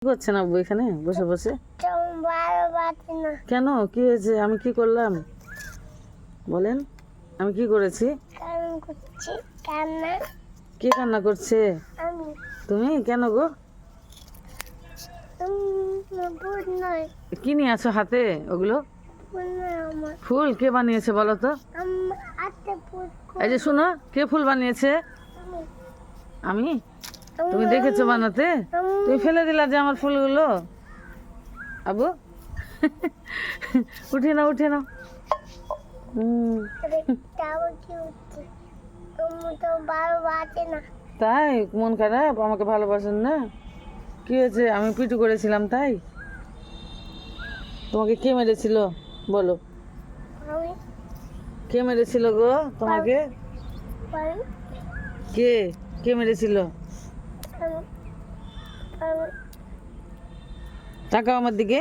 কি করছেন আব্বু এখানে বসে বসে? ভালো বাজে না। কেন, কি হয়েছে? আমি কি করলাম বলেন? আমি কি করেছি? কারণ করছি কান্না। কে কান্না করছে? আমি তুমি? কেন গো? ভূত নয়, কি নিয়ে আছো হাতে ওগুলো? ভূত নয় আমার। ফুল কে বানিয়েছে বলো তো? হাতে ভূত এই যে শোনো, কে ফুল বানিয়েছে? আমি? তুমি দেখেছো বানাতে? তুমি ফেলে দিলা যে আমার ফুলগুলো। আবু উঠে নাও উঠে নাও। কি হচ্ছে? তুমি তো ভালো বাজে না। তাই মন খারাপ? আমাকে ভালোবাসেন না? কি হয়েছে? আমি পিটু করেছিলাম তাই? তোমাকে কে মেরেছিল বলো? আমি কে মেরেছিল গো তোমাকে? পারি, কে কে মেরেছিল? আমি আমি তাকাও আমার দিকে।